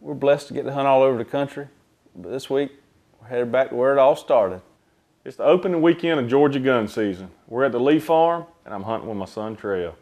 We're blessed to get to hunt all over the country, but this week we're headed back to where it all started. It's the opening weekend of Georgia gun season. We're at the Lee Farm, and I'm hunting with my son, Trail.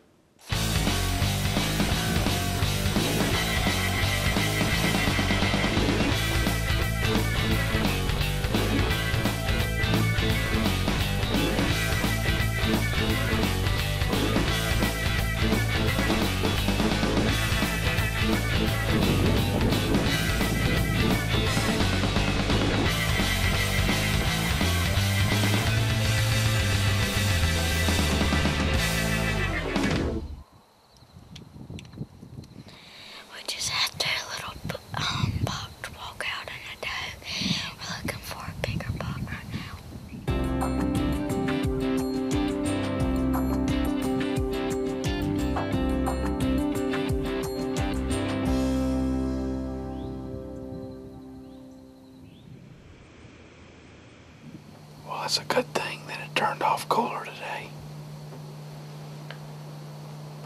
It's a good thing that it turned off cooler today,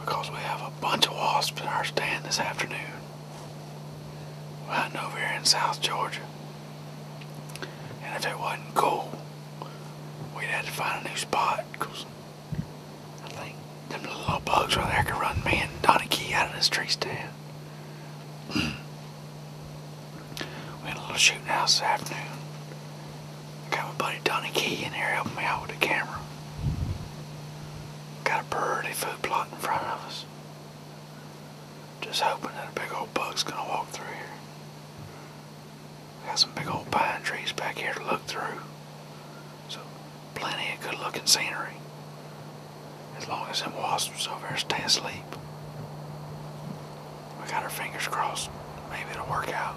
because we have a bunch of wasps in our stand this afternoon. We're hunting over here in South Georgia, and if it wasn't cool, we'd have to find a new spot, because I think them little bugs right there could run me and Donnie Key out of this tree stand. We had a little shooting house this afternoon. Got my buddy Donnie Key in here helping me out with the camera. Got a pretty food plot in front of us. Just hoping that a big old bug's gonna walk through here. Got some big old pine trees back here to look through. So plenty of good looking scenery. As long as them wasps over there stay asleep. We got our fingers crossed. Maybe it'll work out.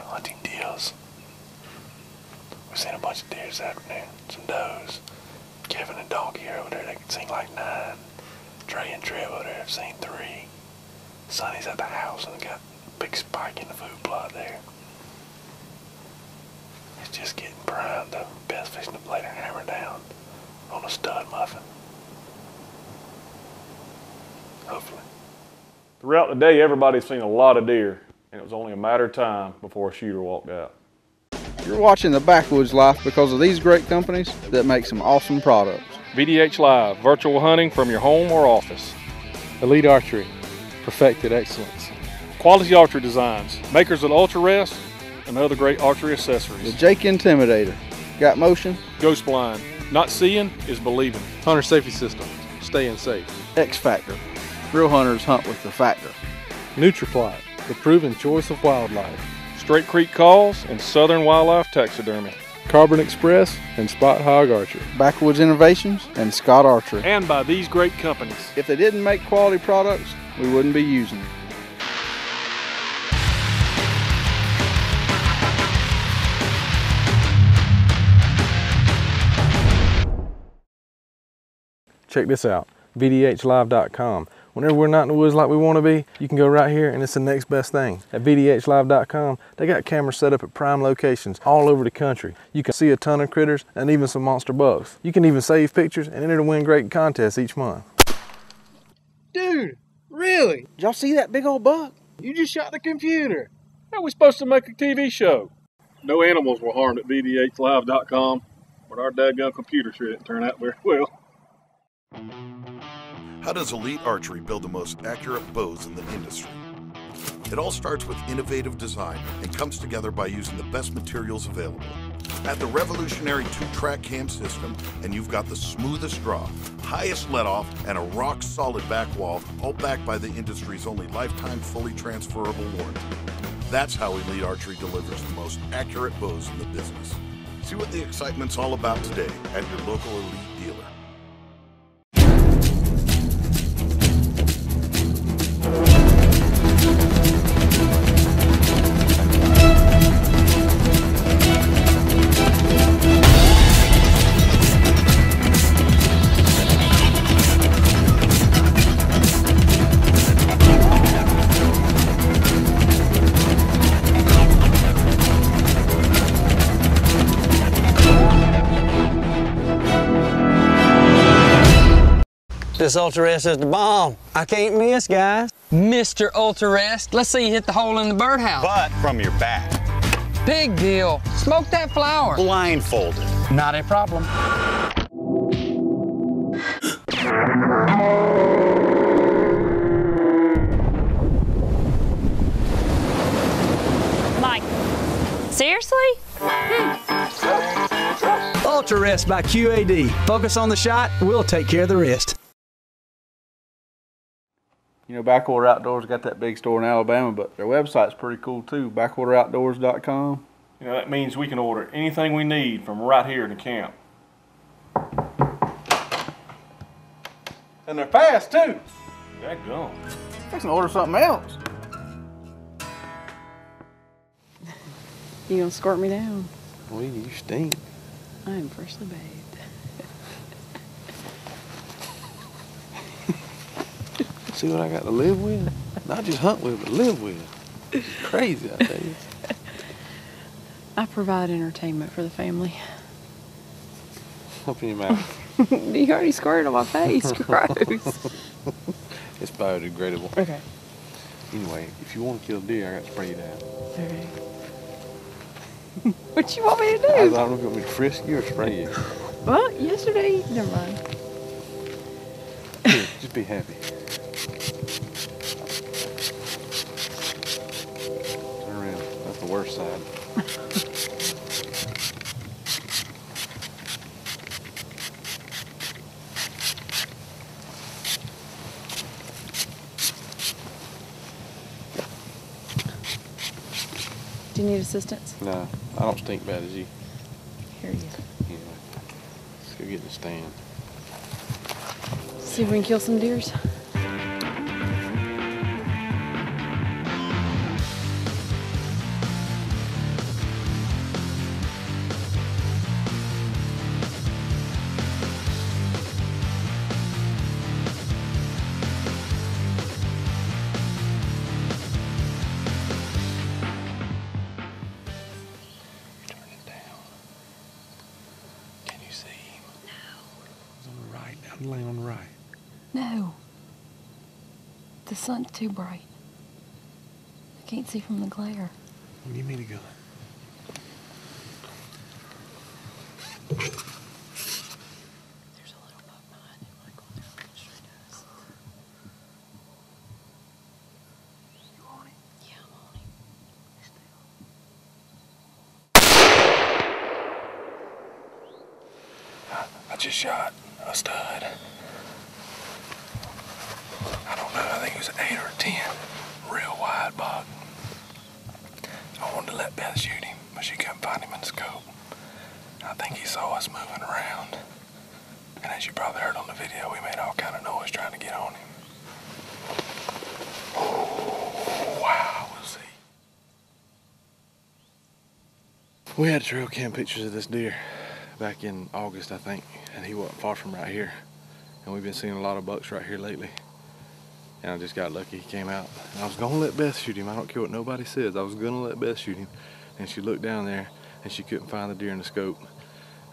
Hunting deals. We've seen a bunch of deer this afternoon, some does. Kevin and Donkey are over there, they can sing like 9. Trey and Trev over there have seen 3. Sonny's at the house and got a big spike in the food plot there. It's just getting primed though. Beth's fixing to lay the hammer down on a stud muffin. Hopefully. Throughout the day, everybody's seen a lot of deer, and it was only a matter of time before a shooter walked out. You're watching the Backwoods Life because of these great companies that make some awesome products. VDH Live, virtual hunting from your home or office. Elite Archery, perfected excellence. Quality Archery Designs, makers of the Ultra Rest and other great archery accessories. The Jake Intimidator, got motion. Ghost Blind, not seeing is believing. Hunter Safety System, staying safe. X Factor, real hunters hunt with the factor. NutriFly, the proven choice of wildlife. Straight Creek Calls and Southern Wildlife Taxidermy. Carbon Express and Spot Hog Archery. Backwoods Innovations and Scott Archery. And by these great companies. If they didn't make quality products, we wouldn't be using them. Check this out, VDHlive.com. Whenever we're not in the woods like we want to be, you can go right here and it's the next best thing. At VDHlive.com, they got cameras set up at prime locations all over the country. You can see a ton of critters and even some monster bucks. You can even save pictures and enter to win great contests each month. Dude, really? Did y'all see that big old buck? You just shot the computer. How are we supposed to make a TV show? No animals were harmed at VDHlive.com, but our dadgum computer sure didn't turn out very well. How does Elite Archery build the most accurate bows in the industry? It all starts with innovative design and comes together by using the best materials available. Add the revolutionary 2-track cam system and you've got the smoothest draw, highest let-off, and a rock-solid back wall, all backed by the industry's only lifetime fully transferable warranty. That's how Elite Archery delivers the most accurate bows in the business. See what the excitement's all about today at your local Elite dealer. This Ultra Rest is the bomb. I can't miss, guys. Mr. Ultra Rest, let's see you hit the hole in the birdhouse. But from your back. Big deal. Smoke that flower. Blindfolded. Not a problem. Mike, seriously? Ultra Rest by QAD. Focus on the shot, we'll take care of the rest. You know, Backwater Outdoors got that big store in Alabama, but their website's pretty cool too, backwooderoutdoors.com. You know, that means we can order anything we need from right here in the camp. And they're fast too. That gone. I can order something else. You gonna escort me down? Well, you stink. I am freshly bathed. See what I got to live with? Not just hunt with, but live with. It's crazy, I tell you. I provide entertainment for the family. Open your mouth. You already squirted on my face. Gross. It's biodegradable. Okay. Anyway, if you want to kill a deer, I got to spray you down. Okay. What you want me to do? I don't know if you want me to frisk you or spray you. Well, yesterday, never mind. Here, just be happy. Turn around. That's the worst side. Do you need assistance? No, I don't stink bad as you. Here you go. Yeah. Let's go get in the stand. See if we can kill some deers. I'm laying on the right. No. The sun's too bright. I can't see from the glare. Give me the gun. There's a little buck behind him, like on down the street us. You on it? Yeah, I'm on him. Still. I just shot a stud. I don't know, I think it was an 8 or a 10. Real wide buck. I wanted to let Beth shoot him, but she couldn't find him in the scope. I think he saw us moving around. And as you probably heard on the video, we made all kind of noise trying to get on him. Oh, wow, we'll see. We had trail cam pictures of this deer back in August, I think, and he wasn't far from right here. And we've been seeing a lot of bucks right here lately. And I just got lucky, he came out. And I was gonna let Beth shoot him. I don't care what nobody says. I was gonna let Beth shoot him. And she looked down there and she couldn't find the deer in the scope.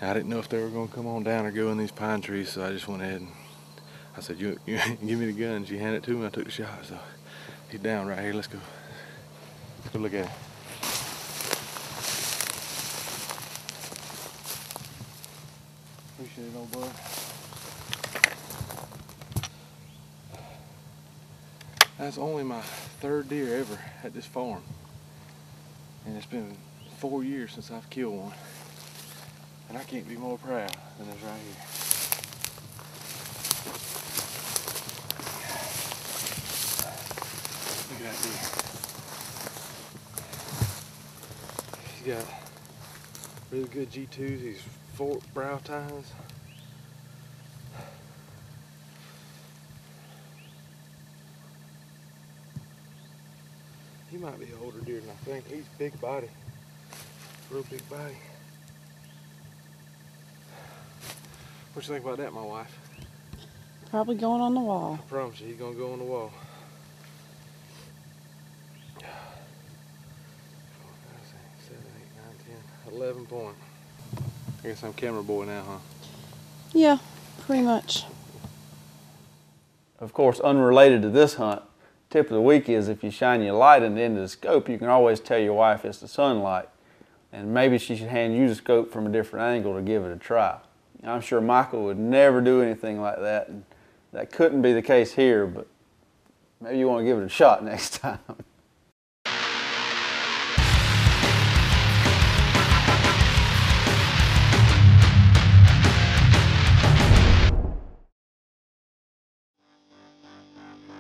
And I didn't know if they were gonna come on down or go in these pine trees, so I just went ahead and I said, you give me the gun. She handed it to me, I took the shot. So he's down right here, let's go. Let's go look at it. Appreciate it, old boy. That's only my third deer ever at this farm. And it's been 4 years since I've killed one. And I can't be more proud than this right here. Look at that deer. He's got really good G2s, these forked brow tines. He might be an older deer than I think. He's big body, real big body. What you think about that, my wife? Probably going on the wall. I promise you, he's gonna go on the wall. 4, 5, 6, 7, 8, 9, 10, 11 point. I guess I'm camera boy now, huh? Yeah, pretty much. Of course, unrelated to this hunt, tip of the week is if you shine your light in the end of the scope, you can always tell your wife it's the sunlight. And maybe she should hand you the scope from a different angle to give it a try. I'm sure Michael would never do anything like that, and that couldn't be the case here, but maybe you want to give it a shot next time.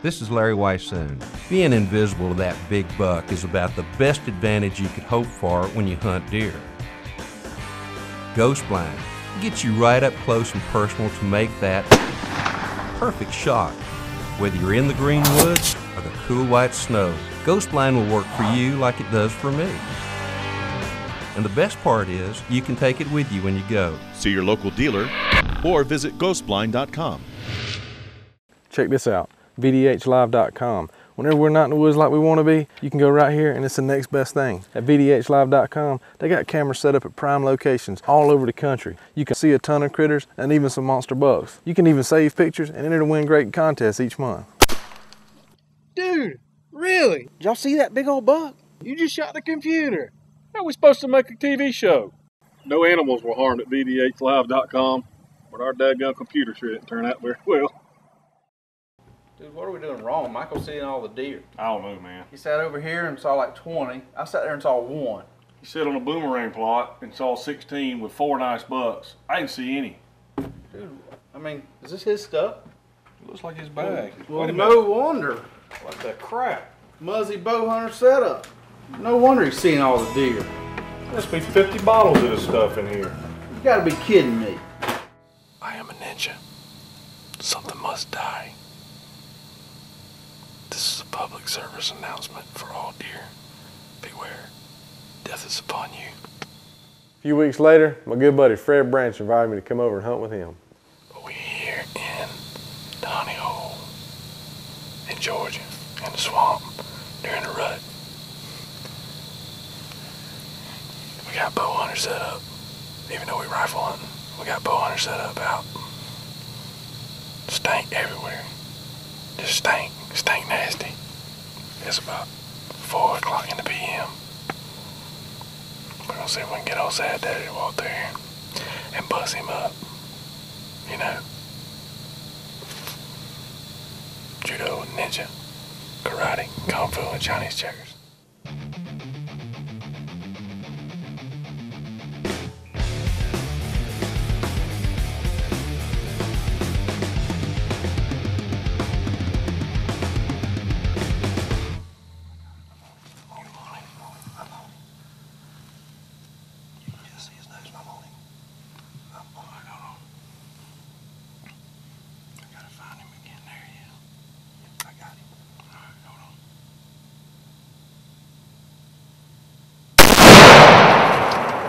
This is Larry Weissoon. Being invisible to that big buck is about the best advantage you could hope for when you hunt deer. Ghost Blind gets you right up close and personal to make that perfect shot. Whether you're in the green woods or the cool white snow, Ghost Blind will work for you like it does for me. And the best part is, you can take it with you when you go. See your local dealer or visit ghostblind.com. Check this out. VDHlive.com. Whenever we're not in the woods like we want to be, you can go right here and it's the next best thing. At VDHlive.com, they got cameras set up at prime locations all over the country. You can see a ton of critters and even some monster bucks. You can even save pictures and enter to win great contests each month. Dude, really? Did y'all see that big old buck? You just shot the computer. How are we supposed to make a TV show? No animals were harmed at VDHlive.com, but our dadgum computer sure didn't turn out very well. Dude, what are we doing wrong? Michael's seeing all the deer. I don't know, man. He sat over here and saw like 20. I sat there and saw 1. He sat on a boomerang plot and saw 16 with 4 nice bucks. I didn't see any. Dude, I mean, is this his stuff? It looks like his bag. Well, no wonder. What the crap? Muzzy bow hunter setup. No wonder he's seeing all the deer. There must be 50 bottles of this stuff in here. You gotta be kidding me. I am a ninja. Something must die. This is a public service announcement for all deer. Beware, death is upon you. A few weeks later, my good buddy Fred Branch invited me to come over and hunt with him. We're here in the honey hole in Georgia, in the swamp, during the rut. We got bow hunters set up, even though we rifle hunting. We got bow hunters set up out. Stank everywhere. Just stank nasty. It's about 4 o'clock in the PM. We're gonna see if we can get old sad daddy to walk through here and bust him up. You know, judo, ninja, karate, kung fu, and Chinese checkers.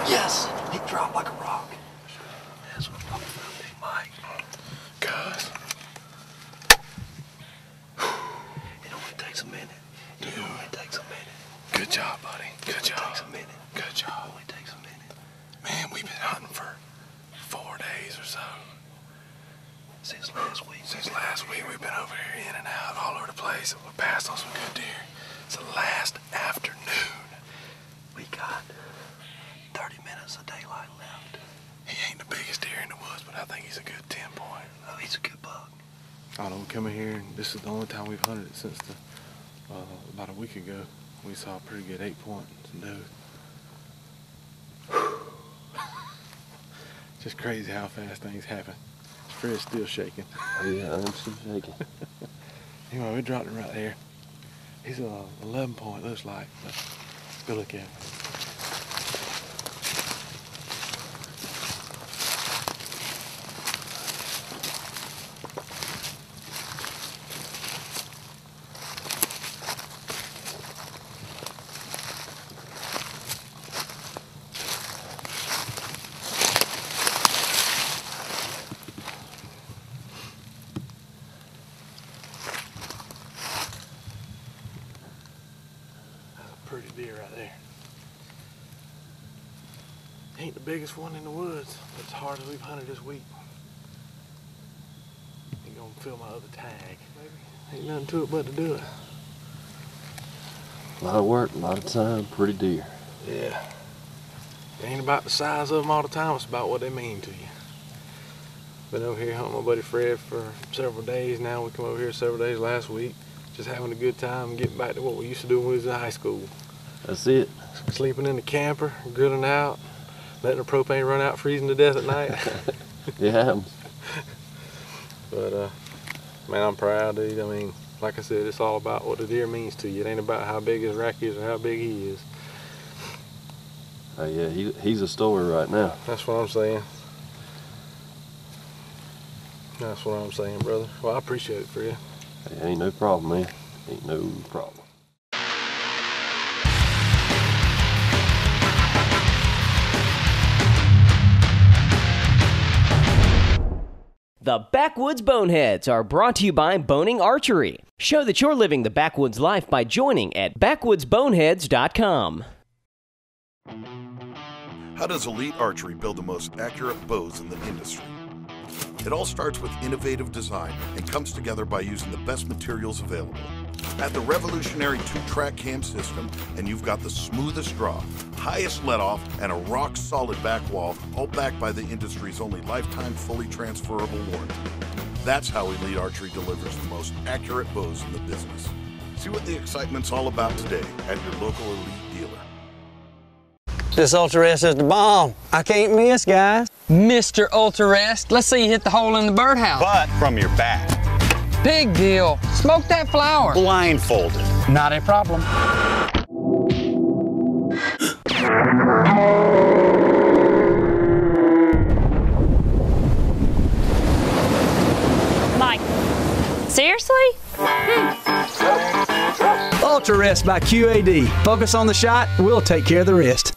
Yes, he dropped like a rock. That's what I'm talking about, Big Mike. Cuz. It only takes a minute. It only takes a minute. Good job, buddy. Good job. It takes a minute. Good job. It only takes a minute. Man, we've been hunting for 4 days or so. Since last week. Since last week, we've been over here in and out all over the place. We passed on some good deer. It's the last afternoon. We got 30 minutes of daylight left. He ain't the biggest deer in the woods, but I think he's a good 10 point. Oh, he's a good buck. I don't come in here, and this is the only time we've hunted it since the about a week ago. We saw a pretty good 8-point doe. Just crazy how fast things happen. Fred's still shaking. Yeah, I'm still shaking. Anyway, we dropped him right there. He's a 11-point, looks like, but go look at him. Pretty deer right there. Ain't the biggest one in the woods, but it's hard as we've hunted this week. Ain't gonna fill my other tag. Ain't nothing to it but to do it. A lot of work, a lot of time, pretty deer. Yeah. It ain't about the size of them all the time, it's about what they mean to you. Been over here hunting my buddy Fred for several days now. We come over here several days last week. Just having a good time and getting back to what we used to do when we was in high school. That's it. Sleeping in the camper, grilling out, letting the propane run out, freezing to death at night. It happens. But, man, I'm proud, dude. I mean, like I said, it's all about what the deer means to you. It ain't about how big his rack is or how big he is. Oh, yeah, he's a story right now. That's what I'm saying. That's what I'm saying, brother. Well, I appreciate it for you. Hey, ain't no problem, man. Ain't no problem. The Backwoods Boneheads are brought to you by Boning Archery. Show that you're living the backwoods life by joining at backwoodsboneheads.com. How does Elite Archery build the most accurate bows in the industry? It all starts with innovative design and comes together by using the best materials available. Add the revolutionary 2-track cam system and you've got the smoothest draw, highest let-off, and a rock-solid back wall, all backed by the industry's only lifetime fully transferable warranty. That's how Elite Archery delivers the most accurate bows in the business. See what the excitement's all about today at your local Elite dealer. This Ultra Rest is the bomb. I can't miss, guys. Mr. Ultra Rest, let's see you hit the hole in the birdhouse. But from your back. Big deal. Smoke that flower. Blindfolded. Not a problem. Mike, seriously? Ultra Rest by QAD. Focus on the shot, we'll take care of the rest.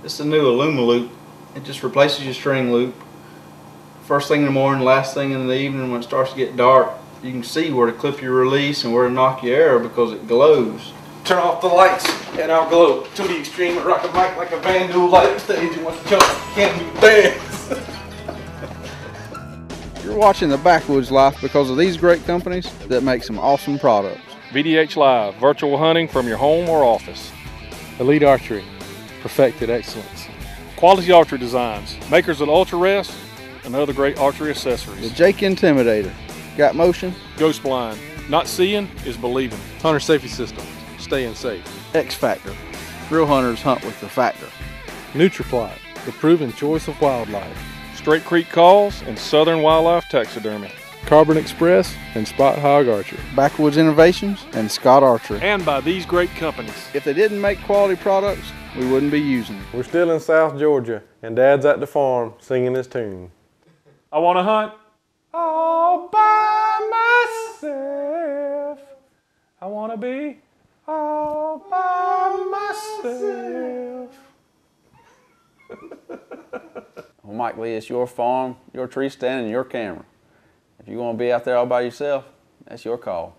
This is a new Illuma loop. It just replaces your string loop. First thing in the morning, last thing in the evening when it starts to get dark, you can see where to clip your release and where to knock your arrow because it glows. Turn off the lights and I'll glow to the extreme and rock a mic like a Van Gogh light stage and want to jump, can't do dance. You're watching the Backwoods Life because of these great companies that make some awesome products. VDH Live, virtual hunting from your home or office. Elite Archery, perfected excellence. Quality archery designs, makers of Ultra Rest and other great archery accessories. The Jake Intimidator, got motion? Ghost Blind, not seeing is believing. Hunter Safety System, staying safe. X Factor, real hunters hunt with the factor. NutriFly, the proven choice of wildlife. Straight Creek Calls and Southern Wildlife Taxidermy. Carbon Express and Spot Hog Archery. Backwoods Innovations and Scott Archery. And by these great companies. If they didn't make quality products, we wouldn't be using them. We're still in South Georgia, and Dad's at the farm singing his tune. I want to hunt all by myself. I want to be all by myself. Well, Mike Lee, it's your farm, your tree stand, and your camera. If you want to be out there all by yourself, that's your call.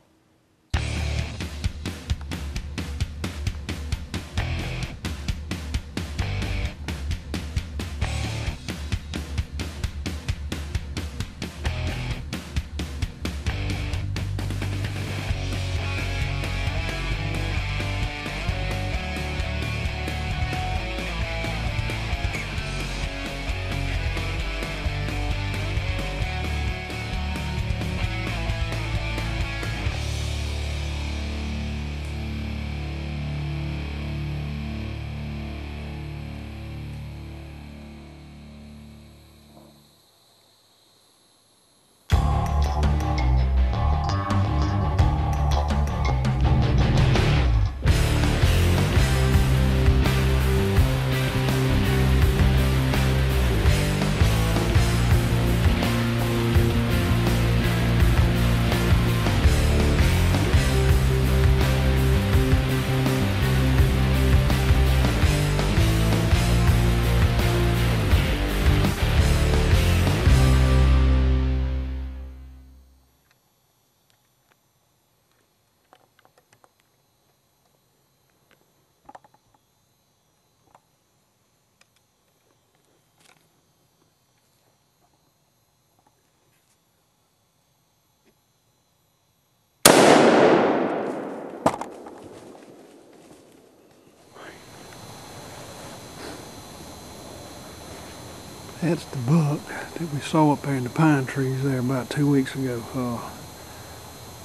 That's the buck that we saw up there in the pine trees there about 2 weeks ago.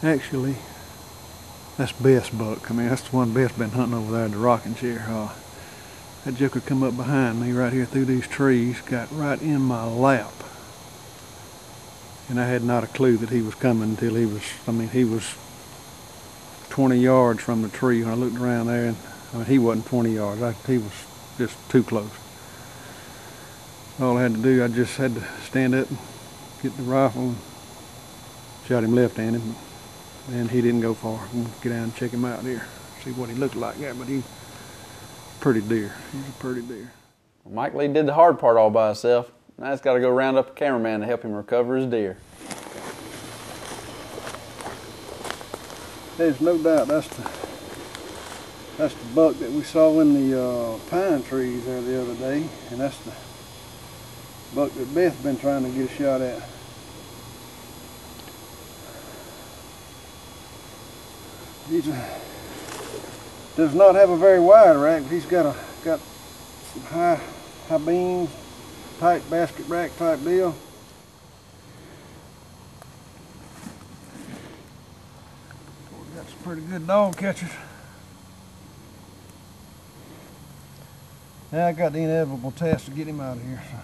Actually, that's Beth's buck. I mean, that's the one Beth's been hunting over there in the rocking chair. That joker come up behind me right here through these trees, got right in my lap. And I had not a clue that he was coming until he was 20 yards from the tree. When I looked around there, and he wasn't 20 yards. He was just too close. All I had to do, I just had to stand up and get the rifle and shot him left-handed. And he didn't go far. I'm gonna get down and check him out here, see what he looked like. Yeah, but he's a pretty deer. He's a pretty deer. Well, Mike Lee did the hard part all by himself. Now he's got to go round up a cameraman to help him recover his deer. There's no doubt that's the buck that we saw in the pine trees there the other day, and that's the buck that Beth's been trying to get a shot at. He does not have a very wide rack, but he's got some high beams, tight basket rack type deal. Got some pretty good dog catchers. Now I got the inevitable test to get him out of here. So.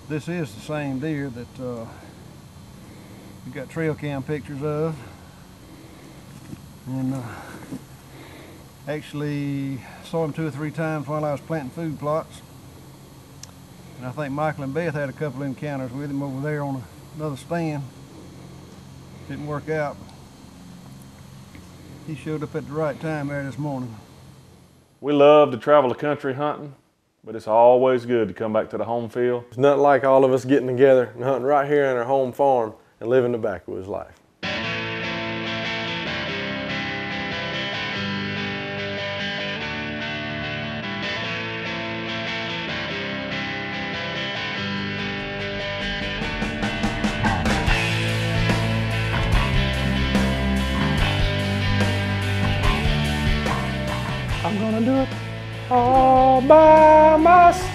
This is the same deer that we got trail cam pictures of, and actually saw him 2 or 3 times while I was planting food plots. And I think Michael and Beth had a couple encounters with him over there on another stand. Didn't work out. He showed up at the right time there this morning. We love to travel the country hunting, but it's always good to come back to the home field. It's nothing like all of us getting together and hunting right here on our home farm and living the backwoods life. I'm gonna do it all by myself.